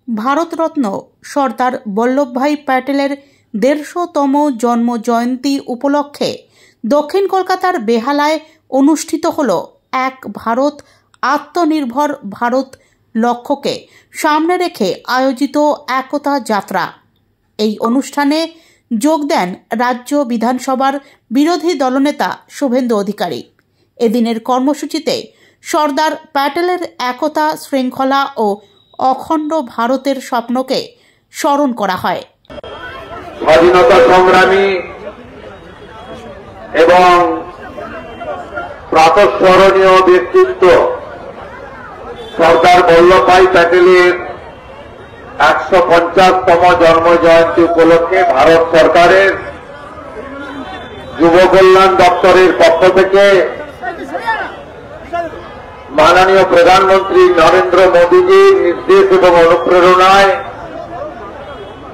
ভারতরত্ন সর্দার বল্লভভাই প্যাটেলের ১৫০তম জন্ম জয়ন্তী উপলক্ষে দক্ষিণ কলকাতার বেহালায় অনুষ্ঠিত হল এক ভারত আত্মনির্ভর ভারত লক্ষ্যকে সামনে রেখে আয়োজিত একতা যাত্রা। এই অনুষ্ঠানে যোগ দেন রাজ্য বিধানসভার বিরোধী দলনেতা শুভেন্দু অধিকারী। এদিনের কর্মসূচিতে সর্দার প্যাটেলের একতা, শৃঙ্খলা ও অখণ্ড ভারতের স্বপ্নকে স্মরণ করা হয়। স্বাধীনতা সংগ্রামী এবং প্রাতঃস্মরণীয় ব্যক্তিত্ব সর্দার বল্লভভাই প্যাটেলের ১৫০তম জন্ম জয়ন্তী উপলক্ষে ভারত সরকারের যুব কল্যাণ দপ্তরের পক্ষ থেকে মাননীয় প্রধানমন্ত্রী নরেন্দ্র মোদীজির নির্দেশ এবং অনুপ্রেরণায়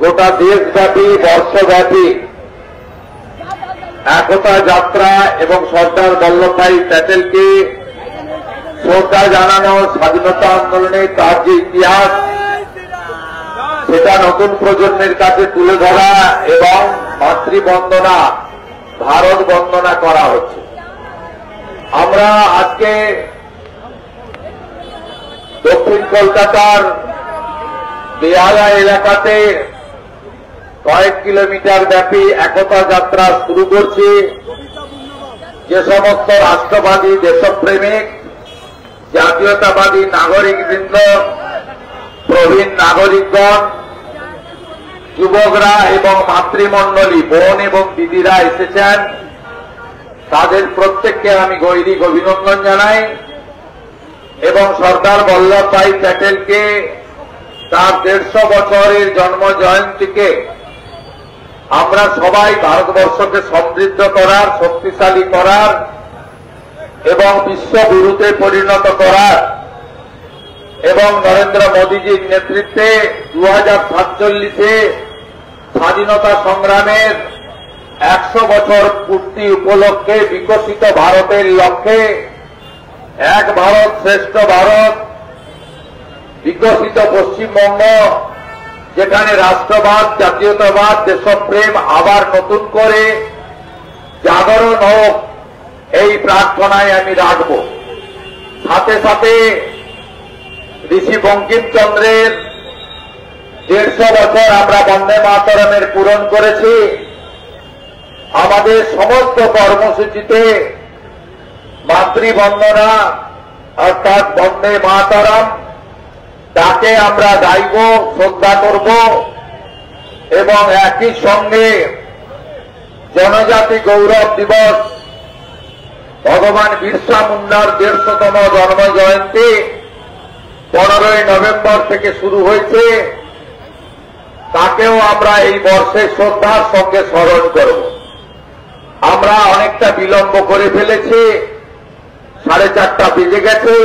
গোটা দেশব্যাপী বর্ষব্যাপী একতা যাত্রা এবং সর্দার বল্লভভাই প্যাটেলকে শ্রদ্ধা জানানো, স্বাধীনতা আন্দোলনে তার যে ইতিহাস সেটা নতুন প্রজন্মের কাছে তুলে ধরা এবং মাতৃবন্দনা, ভারত বন্দনা করা হচ্ছে। আমরা আজকে দক্ষিণ কলকাতার বেহালা এলাকাতে কয়েক কিলোমিটার ব্যাপী একতা যাত্রা শুরু করছি। যে সমস্ত রাষ্ট্রবাদী, দেশপ্রেমিক, জাতীয়তাবাদী নাগরিকবৃন্দ, প্রবীণ নাগরিকগণ, যুবকরা এবং মাতৃমণ্ডলী, বোন এবং দিদিরা এসেছেন, তাদের প্রত্যেককে আমি গৈরিক অভিনন্দন জানাই এবং সর্দার বল্লভভাই প্যাটেলকে তার ১৫০ বছরের জন্ম জয়ন্তীকে আমরা সবাই ভারতবর্ষকে সমৃদ্ধ করার, শক্তিশালী করার এবং বিশ্বগুরুতে পরিণত করার এবং নরেন্দ্র মোদীজির নেতৃত্বে ২০৪৭-এ স্বাধীনতা সংগ্রামের ১০০ বছর পূর্তি উপলক্ষে বিকশিত ভারতের লক্ষ্যে এক ভারত শ্রেষ্ঠ ভারত, বিকশিত পশ্চিমবঙ্গ, যেখানে রাষ্ট্রবাদ, জাতীয়তাবাদ, দেশপ্রেম আবার নতুন করে জাগরণ হোক, এই প্রার্থনায় আমি রাখব। সাথে সাথে ঋষি বঙ্কিমচন্দ্রের ১৫০ বছর আমরা বন্দে মাতরমের পূরণ করেছি। আমাদের সমস্ত কর্মসূচিতে মাতৃবন্দনা অর্থাৎ বন্দে মাতরম তাকে আমরা গাইব, শ্রদ্ধা করব এবং একই সঙ্গে জনজাতি গৌরব দিবস, ভগবান বিরসা মুন্ডার ১৫০তম জন্ম জয়ন্তী ১৫ই নভেম্বর থেকে শুরু হয়েছে, তাকেও আমরা এই বর্ষে শ্রদ্ধার সঙ্গে স্মরণ করব। আমরা অনেকটা বিলম্ব করে ফেলেছি, ৪:৩০ বেজে গেছে।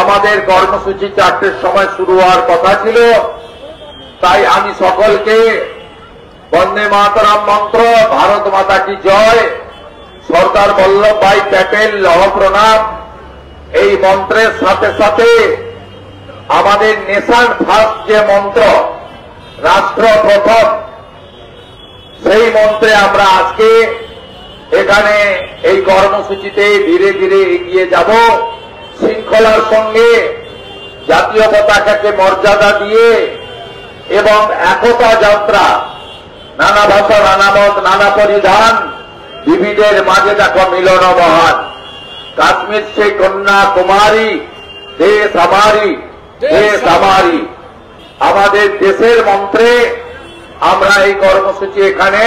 আমাদের কর্মসূচি ৪টের সময় শুরু হওয়ার কথা ছিল, তাই আমি সকলকে বন্দে মাতরম মন্ত্র, ভারত মাতা কি জয়, সর্দার বল্লভভাই প্যাটেল লৌহ প্রণাম, এই মন্ত্রের সাথে সাথে আমাদের নেশন ফার্স্ট যে মন্ত্র, রাষ্ট্র প্রথম, সেই মন্ত্রে আমরা আজকে এখানে এই কর্মসূচিতে ধীরে ধীরে এগিয়ে যাব। শৃঙ্খলার সঙ্গে জাতীয় পতাকাকে মর্যাদা দিয়ে এবং একতা যাত্রা, নানা ভাষা, নানা মত, নানা পরিধান, বিবিধের মাঝে দেখো মিলন মহান। কাশ্মীর সে কন্যাকুমারী, দেশ আমারি, দেশ আমারি, আমাদের দেশের মন্ত্রে আমরা এই কর্মসূচি এখানে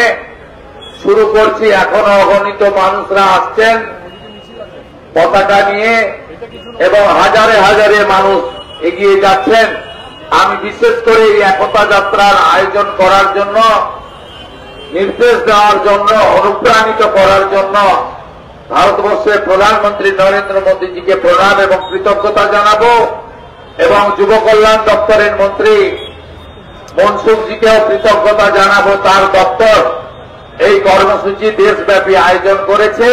শুরু করছি। এখনো অগণিত মানুষরা আসছেন পতাকা নিয়ে এবং হাজারে হাজারে মানুষ এগিয়ে যাচ্ছেন। আমি বিশেষ করে এই একতা যাত্রার আয়োজন করার জন্য, নির্দেশ দেওয়ার জন্য, অনুপ্রাণিত করার জন্য ভারতবর্ষের প্রধানমন্ত্রী নরেন্দ্র মোদীজিকে প্রণাম এবং কৃতজ্ঞতা জানাবো এবং যুব কল্যাণ দপ্তরের মন্ত্রী মনসুখজিকেও কৃতজ্ঞতা জানাবো। তার দপ্তর এই কর্মসূচি দেশব্যাপী আয়োজন করেছে।